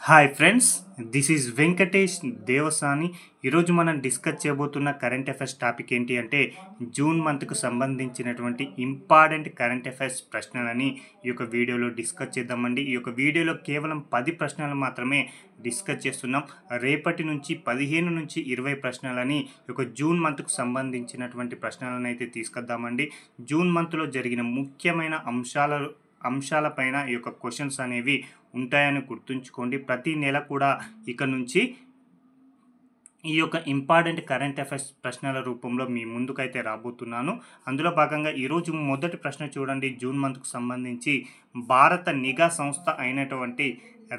Hi friends, this is Venkatesh Devasani. ఈరోజు మనం discuss చేయబోతున్న కరెంట్ అఫైర్స్ టాపిక్ ఏంటి అంటే జూన్ మంత్కు సంబంధించినటువంటి ఇంపార్టెంట్ కరెంట్ అఫైర్స్ ప్రశ్నలని ఈ యొక్క వీడియోలో డిస్కస్ చేద్దామండి. ఈ యొక్క వీడియోలో కేవలం 10 ప్రశ్నలు మాత్రమే డిస్కస్ చేస్తున్నాం. రేపటి నుంచి 15 నుంచి 20 ప్రశ్నలని ఈ యొక్క జూన్ మంత్కు సంబంధించినటువంటి ప్రశ్నలను అయితే తీసుకొద్దామండి. జూన్ మంత్లో జరిగిన ముఖ్యమైన అంశాలపైన ఈ యొక్క క్వశ్చన్స్ అనేవి ఉంటాయని గుర్తుంచుకోండి. ప్రతి నెల కూడా ఇక నుంచి ఈ యొక్క ఇంపార్టెంట్ కరెంట్ అఫైర్స్ ప్రశ్నల రూపంలో మీ ముందుకైతే రాబోతున్నాను. అందులో భాగంగా ఈరోజు మొదటి ప్రశ్న చూడండి. జూన్ మంత్కు సంబంధించి భారత నిఘా సంస్థ అయినటువంటి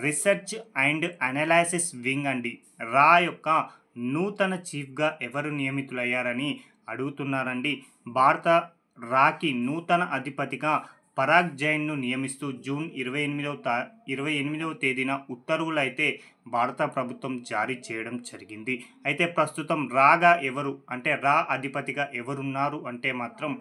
రీసెర్చ్ అండ్ అనాలిసిస్ వింగ్ అండి రా యొక్క నూతన చీఫ్గా ఎవరు నియమితులయ్యారని అడుగుతున్నారండి. భారత రాకి నూతన అధిపతిగా పరాగ్ జైన్ను నియమిస్తూ జూన్ 28వ తేదీన ఉత్తర్వులు అయితే భారత ప్రభుత్వం జారీ చేయడం జరిగింది. అయితే ప్రస్తుతం రాగా ఎవరు అంటే రా అధిపతిగా ఎవరున్నారు అంటే మాత్రం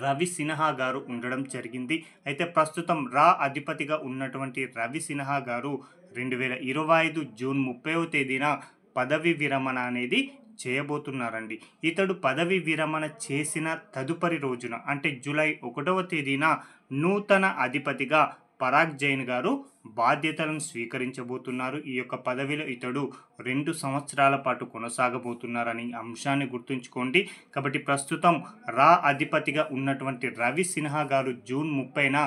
రవి సిన్హా గారు ఉండడం జరిగింది. అయితే ప్రస్తుతం రా అధిపతిగా ఉన్నటువంటి రవి సిన్హా గారు 2025 జూన్ 30వ తేదీన పదవి విరమణ అనేది చేయబోతున్నారండి. ఇతడు పదవి విరమణ చేసిన తదుపరి రోజున అంటే జూలై 1వ తేదీన నూతన అధిపతిగా పరాగ్ జైన్ గారు బాధ్యతలను స్వీకరించబోతున్నారు. ఈ యొక్క పదవిలో ఇతడు 2 సంవత్సరాల పాటు కొనసాగబోతున్నారని అంశాన్ని గుర్తుంచుకోండి. కాబట్టి ప్రస్తుతం రా అధిపతిగా ఉన్నటువంటి రవి సిన్హా గారు జూన్ 30న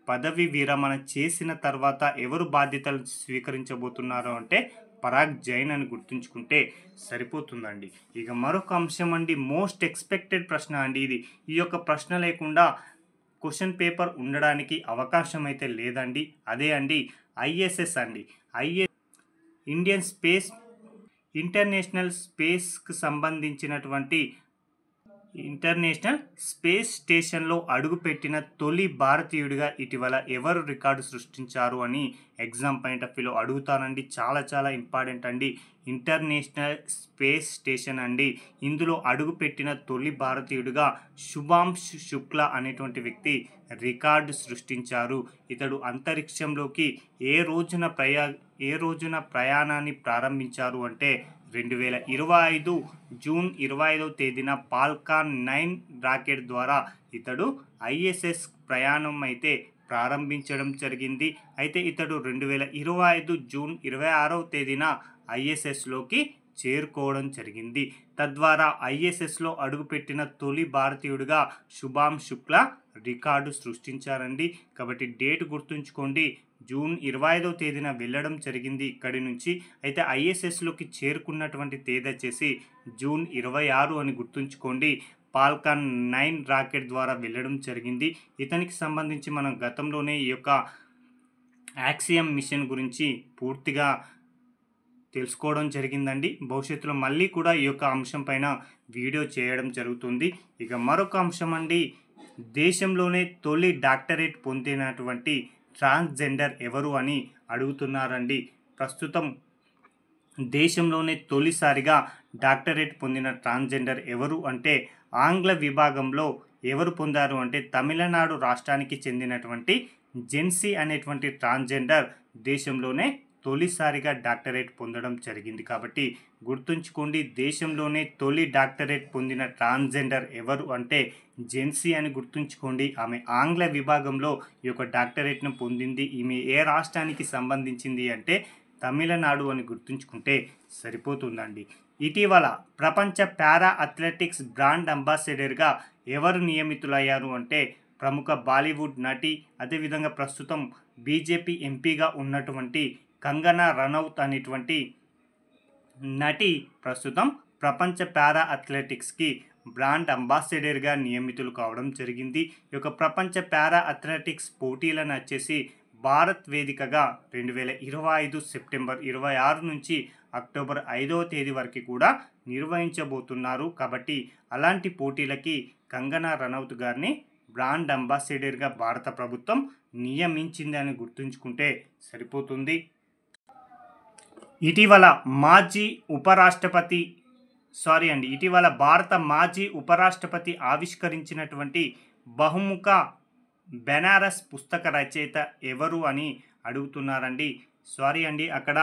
పదవి విరమణ చేసిన తర్వాత ఎవరు బాధ్యతలు స్వీకరించబోతున్నారు అంటే పరాగ్ జైన్ అని గుర్తుంచుకుంటే సరిపోతుందండి. ఇక మరొక అంశం అండి, మోస్ట్ ఎక్స్పెక్టెడ్ ప్రశ్న అండి ఇది. ఈ యొక్క ప్రశ్న లేకుండా క్వశ్చన్ పేపర్ ఉండడానికి అవకాశం అయితే లేదండి. అదే అండి ఐఎస్ఎస్ అండి. ఇంటర్నేషనల్ స్పేస్కి సంబంధించినటువంటి ఇంటర్నేషనల్ స్పేస్ స్టేషన్లో అడుగుపెట్టిన తొలి భారతీయుడిగా ఇటీవల ఎవరు రికార్డు సృష్టించారు అని ఎగ్జామ్ పాయింట్ ఆఫ్ వ్యూలో అడుగుతానండి. చాలా ఇంపార్టెంట్ అండి. ఇంటర్నేషనల్ స్పేస్ స్టేషన్ అండి. ఇందులో అడుగుపెట్టిన తొలి భారతీయుడిగా శుభాంశు శుక్లా అనేటువంటి వ్యక్తి రికార్డు సృష్టించారు. ఇతడు అంతరిక్షంలోకి ఏ రోజున ప్రయాణాన్ని ప్రారంభించారు అంటే 2025 జూన్ 25వ తేదీన ఫాల్కాన్ 9 రాకెట్ ద్వారా ఇతడు ఐఎస్ఎస్ ప్రయాణం అయితే ప్రారంభించడం జరిగింది. అయితే ఇతడు 2025 జూన్ 26వ తేదీన ఐఎస్ఎస్లోకి చేరుకోవడం జరిగింది. తద్వారా ఐఎస్ఎస్లో అడుగుపెట్టిన తొలి భారతీయుడిగా శుభాంశు శుక్లా రికార్డు సృష్టించారండి. కాబట్టి డేట్ గుర్తుంచుకోండి. జూన్ 25వ తేదీన వెళ్ళడం జరిగింది ఇక్కడి నుంచి. అయితే ఐఎస్ఎస్లోకి చేరుకున్నటువంటి తేదీ వచ్చేసి జూన్ 26 అని గుర్తుంచుకోండి. ఫాల్కాన్ 9 రాకెట్ ద్వారా వెళ్ళడం జరిగింది. ఇతనికి సంబంధించి మనం గతంలోనే ఈ యొక్క యాక్సియం మిషన్ గురించి పూర్తిగా తెలుసుకోవడం జరిగిందండి. భవిష్యత్తులో మళ్ళీ కూడా ఈ యొక్క అంశం పైన వీడియో చేయడం జరుగుతుంది. ఇక మరొక అంశం అండి, దేశంలోనే తొలి డాక్టరేట్ పొందినటువంటి ట్రాన్స్జెండర్ ఎవరు అని అడుగుతున్నారండి. ప్రస్తుతం దేశంలోనే తొలిసారిగా డాక్టరేట్ పొందిన ట్రాన్స్జెండర్ ఎవరు అంటే ఆంగ్ల విభాగంలో ఎవరు పొందారు అంటే తమిళనాడు రాష్ట్రానికి చెందినటువంటి జెన్సీ అనేటువంటి ట్రాన్స్జెండర్ దేశంలోనే తొలిసారిగా డాక్టరేట్ పొందడం జరిగింది. కాబట్టి గుర్తుంచుకోండి, దేశంలోనే తొలి డాక్టరేట్ పొందిన ట్రాన్స్జెండర్ ఎవరు అంటే జెన్సీ అని గుర్తుంచుకోండి. ఆమె ఆంగ్ల విభాగంలో ఈ యొక్క డాక్టరేట్ను పొందింది. ఈమె ఏ రాష్ట్రానికి సంబంధించింది అంటే తమిళనాడు అని గుర్తుంచుకుంటే సరిపోతుందండి. ఇటీవల ప్రపంచ పారా అథ్లెటిక్స్ బ్రాండ్ అంబాసిడర్గా ఎవరు నియమితులయ్యారు అంటే ప్రముఖ బాలీవుడ్ నటి, అదేవిధంగా ప్రస్తుతం బీజేపీ ఎంపీగా ఉన్నటువంటి కంగనా రనౌత్ అనేటువంటి నటి ప్రస్తుతం ప్రపంచ పారా అథ్లెటిక్స్కి బ్రాండ్ అంబాసిడర్గా నియమితులు కావడం జరిగింది. ఈ యొక్క ప్రపంచ పారా అథ్లెటిక్స్ పోటీలను వచ్చేసి భారత్ వేదికగా 2025 సెప్టెంబర్ 26 నుంచి అక్టోబర్ 5వ తేదీ వరకు కూడా నిర్వహించబోతున్నారు. కాబట్టి అలాంటి పోటీలకి కంగనా రనౌత్ గారిని బ్రాండ్ అంబాసిడర్గా భారత ప్రభుత్వం నియమించిందని గుర్తుంచుకుంటే సరిపోతుంది. ఇటీవల భారత మాజీ ఉపరాష్ట్రపతి ఆవిష్కరించినటువంటి బహుముఖ బెనారస్ పుస్తక రచయిత ఎవరు అని అడుగుతున్నారండి. సారీ అండి, అక్కడ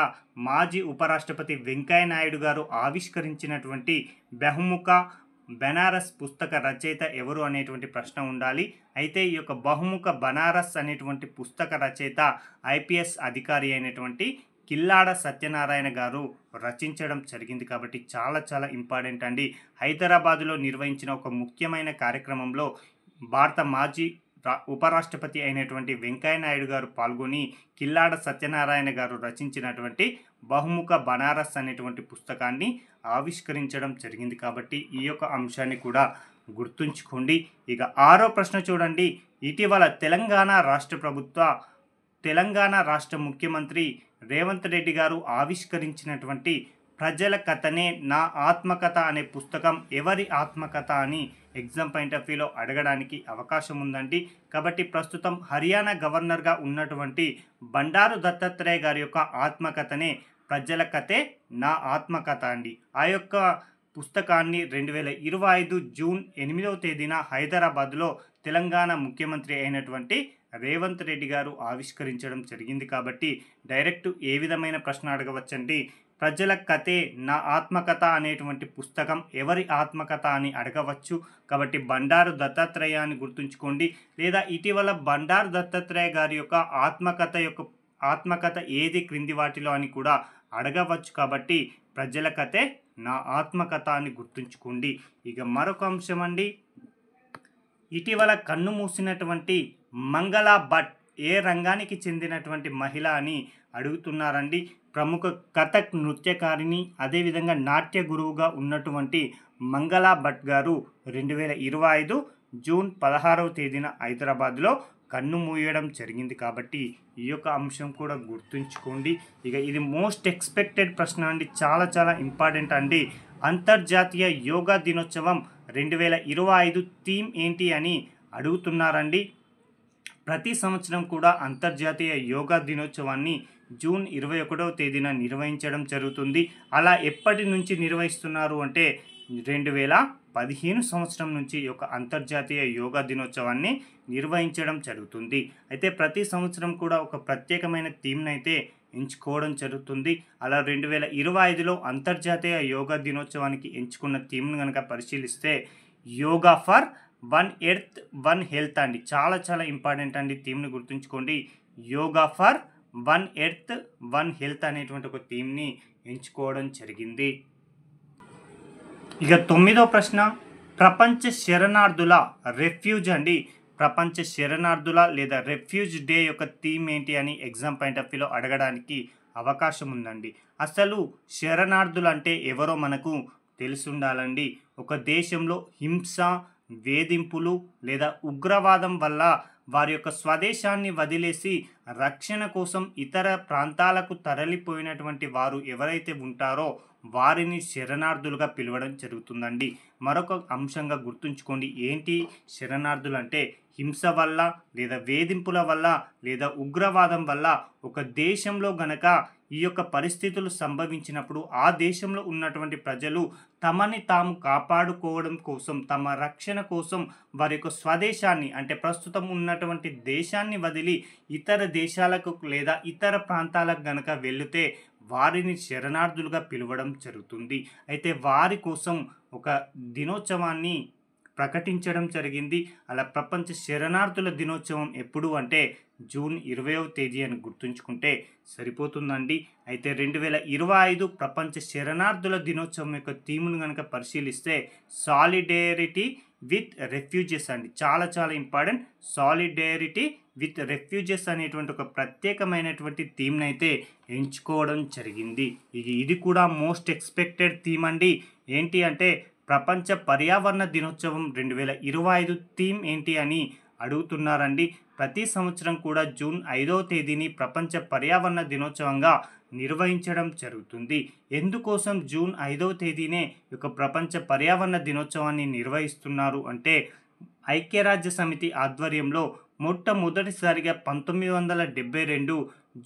మాజీ ఉపరాష్ట్రపతి వెంకయ్య నాయుడు గారు ఆవిష్కరించినటువంటి బహుముఖ బనారస్ పుస్తక రచయిత ఎవరు అనేటువంటి ప్రశ్న ఉండాలి. అయితే ఈ యొక్క బహుముఖ బనారస్ అనేటువంటి పుస్తక రచయిత ఐపీఎస్ అధికారి అయినటువంటి కిల్లాడ సత్యనారాయణ గారు రచించడం జరిగింది. కాబట్టి చాలా చాలా ఇంపార్టెంట్ అండి. హైదరాబాదులో నిర్వహించిన ఒక ముఖ్యమైన కార్యక్రమంలో భారత మాజీ ఉపరాష్ట్రపతి అయినటువంటి వెంకయ్య నాయుడు గారు పాల్గొని కిల్లాడ సత్యనారాయణ గారు రచించినటువంటి బహుముఖ బనారస్ అనేటువంటి పుస్తకాన్ని ఆవిష్కరించడం జరిగింది. కాబట్టి ఈ యొక్క అంశాన్ని కూడా గుర్తుంచుకోండి. ఇక 6వ ప్రశ్న చూడండి. ఇటీవల తెలంగాణ రాష్ట్ర ముఖ్యమంత్రి రేవంత్ రెడ్డి గారు ఆవిష్కరించినటువంటి ప్రజల కథనే నా ఆత్మకథ అనే పుస్తకం ఎవరి ఆత్మకథ అని ఎగ్జామ్ పాయింట్ ఆఫ్ వ్యూలో అడగడానికి అవకాశం ఉందండి. కాబట్టి ప్రస్తుతం హర్యానా గవర్నర్గా ఉన్నటువంటి బండారు దత్తాత్రేయ గారి యొక్క ఆత్మకథనే ప్రజల కథే నా ఆత్మకథ అండి. ఆ యొక్క పుస్తకాన్ని 2025 జూన్ 8వ తేదీన హైదరాబాద్లో తెలంగాణ ముఖ్యమంత్రి అయినటువంటి రేవంత్ రెడ్డి గారు ఆవిష్కరించడం జరిగింది. కాబట్టి డైరెక్ట్ ఏ విధమైన ప్రశ్న అడగవచ్చండి, ప్రజల కథే నా ఆత్మకథ అనేటువంటి పుస్తకం ఎవరి ఆత్మకథ అని అడగవచ్చు. కాబట్టి బండారు దత్తాత్రేయ అని గుర్తుంచుకోండి. లేదా ఇటీవల బండారు దత్తాత్రేయ గారి యొక్క ఆత్మకథ ఏది క్రింది వాటిలో అని కూడా అడగవచ్చు. కాబట్టి ప్రజల కథే నా ఆత్మకథ అని గుర్తుంచుకోండి. ఇక మరొక అంశం అండి, ఇటీవల కన్ను మూసినటువంటి మంగళా భట్ ఏ రంగానికి చెందినటువంటి మహిళ అని అడుగుతున్నారండి. ప్రముఖ కథక్ నృత్యకారిణి, అదేవిధంగా నాట్య గురువుగా ఉన్నటువంటి మంగళా భట్ గారు 2025 జూన్ 16వ తేదీన హైదరాబాద్లో కన్ను మూయడం జరిగింది. కాబట్టి ఈ యొక్క అంశం కూడా గుర్తుంచుకోండి. ఇక ఇది మోస్ట్ ఎక్స్పెక్టెడ్ ప్రశ్న అండి, చాలా చాలా ఇంపార్టెంట్ అండి. అంతర్జాతీయ యోగా దినోత్సవం 2025 థీమ్ ఏంటి అని అడుగుతున్నారండి. ప్రతి సంవత్సరం కూడా అంతర్జాతీయ యోగా దినోత్సవాన్ని జూన్ 21వ తేదీన నిర్వహించడం జరుగుతుంది. అలా ఎప్పటి నుంచి నిర్వహిస్తున్నారు అంటే 2015 సంవత్సరం నుంచి ఈ యొక్క అంతర్జాతీయ యోగా దినోత్సవాన్ని నిర్వహించడం జరుగుతుంది. అయితే ప్రతి సంవత్సరం కూడా ఒక ప్రత్యేకమైన థీమ్ని అయితే ఎంచుకోవడం జరుగుతుంది. అలా 2025లో అంతర్జాతీయ యోగా దినోత్సవానికి ఎంచుకున్న థీమ్ను కనుక పరిశీలిస్తే yoga for one earth one health అండి. చాలా చాలా ఇంపార్టెంట్ అండి, థీమ్ని గుర్తుంచుకోండి. Yoga for one earth one health అనేటువంటి ఒక థీమ్ని ఎంచుకోవడం జరిగింది. ఇక 9వ ప్రశ్న, ప్రపంచ శరణార్థుల రెఫ్యూజ్ అండి. ప్రపంచ శరణార్థుల లేదా రెఫ్యూజ్ డే యొక్క థీమ్ ఏంటి అని ఎగ్జామ్ పాయింట్ ఆఫ్ వ్యూలో అడగడానికి అవకాశం ఉందండి. అసలు శరణార్థులు అంటే ఎవరో మనకు తెలిసి ఉండాలండి. ఒక దేశంలో హింస, వేధింపులు లేదా ఉగ్రవాదం వల్ల వారి యొక్క స్వదేశాన్ని వదిలేసి రక్షణ కోసం ఇతర ప్రాంతాలకు తరలిపోయినటువంటి వారు ఎవరైతే ఉంటారో వారిని శరణార్థులుగా పిలవడం జరుగుతుందండి. మరొక అంశంగా గుర్తుంచుకోండి, ఏంటి శరణార్థులు అంటే హింస వల్ల లేదా వేధింపుల వల్ల లేదా ఉగ్రవాదం వల్ల ఒక దేశంలో గనక ఈ యొక్క పరిస్థితులు సంభవించినప్పుడు ఆ దేశంలో ఉన్నటువంటి ప్రజలు తమని తాము కాపాడుకోవడం కోసం, తమ రక్షణ కోసం వారి యొక్క స్వదేశాన్ని అంటే ప్రస్తుతం ఉన్నటువంటి దేశాన్ని వదిలి ఇతర దేశాలకు లేదా ఇతర ప్రాంతాలకు గనక వెళితే వారిని శరణార్థులుగా పిలవడం జరుగుతుంది. అయితే వారి కోసం ఒక దినోత్సవాన్ని ప్రకటించడం జరిగింది. అలా ప్రపంచ శరణార్థుల దినోత్సవం ఎప్పుడు అంటే జూన్ 20వ తేదీ అని గుర్తుంచుకుంటే సరిపోతుందండి. అయితే 2025 ప్రపంచ శరణార్థుల దినోత్సవం యొక్క థీమ్ను కనుక పరిశీలిస్తే సాలిడారిటీ విత్ రెఫ్యూజెస్ అండి. చాలా చాలా ఇంపార్టెంట్. సాలిడారిటీ విత్ రెఫ్యూజెస్ అనేటువంటి ఒక ప్రత్యేకమైనటువంటి థీమ్ని అయితే ఎంచుకోవడం జరిగింది. ఇది కూడా మోస్ట్ ఎక్స్పెక్టెడ్ థీమ్ అండి. ఏంటి అంటే ప్రపంచ పర్యావరణ దినోత్సవం 2025 థీమ్ ఏంటి అని అడుగుతున్నారండి. ప్రతి సంవత్సరం కూడా జూన్ 5వ తేదీని ప్రపంచ పర్యావరణ దినోత్సవంగా నిర్వహించడం జరుగుతుంది. ఎందుకోసం జూన్ 5వ తేదీనే ఒక ప్రపంచ పర్యావరణ దినోత్సవాన్ని నిర్వహిస్తున్నారు అంటే ఐక్యరాజ్య సమితి ఆధ్వర్యంలో మొట్టమొదటిసారిగా 1972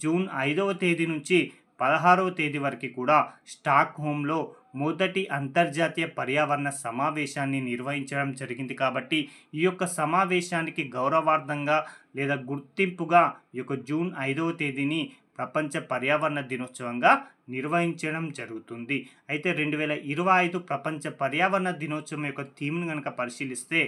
జూన్ 5వ తేదీ నుంచి 16వ తేదీ వరకు కూడా స్టాక్ హోమ్లో మొదటి అంతర్జాతీయ పర్యావరణ సమావేశాన్ని నిర్వహించడం జరిగింది. కాబట్టి ఈ యొక్క సమావేశానికి గౌరవార్థంగా లేదా గుర్తింపుగా ఈ యొక్క జూన్ 5వ తేదీని ప్రపంచ పర్యావరణ దినోత్సవంగా నిర్వహించడం జరుగుతుంది. అయితే 2025 ప్రపంచ పర్యావరణ దినోత్సవం యొక్క థీమ్‌ని గనక పరిశీలిస్తే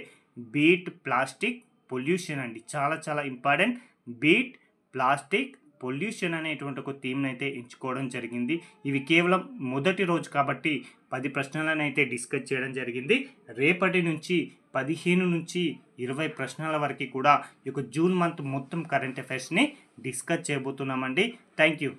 బీట్ ప్లాస్టిక్ పొల్యూషన్ అండి. చాలా చాలా ఇంపార్టెంట్. బీట్ ప్లాస్టిక్ పొల్యూషన్ అనేటువంటి ఒక థీమ్‌ని అయితే ఎంచుకోవడం జరిగింది. ఇవి కేవలం మొదటి రోజు కాబట్టి 10 ప్రశ్నలను అయితే డిస్కస్ చేయడం జరిగింది. రేపటి నుంచి 15 నుంచి 20 ప్రశ్నల వరకు కూడా ఈ యొక్క జూన్ మంత్ మొత్తం కరెంట్ అఫైర్స్‌ని డిస్కస్ చేయబోతున్నామండి. Thank you.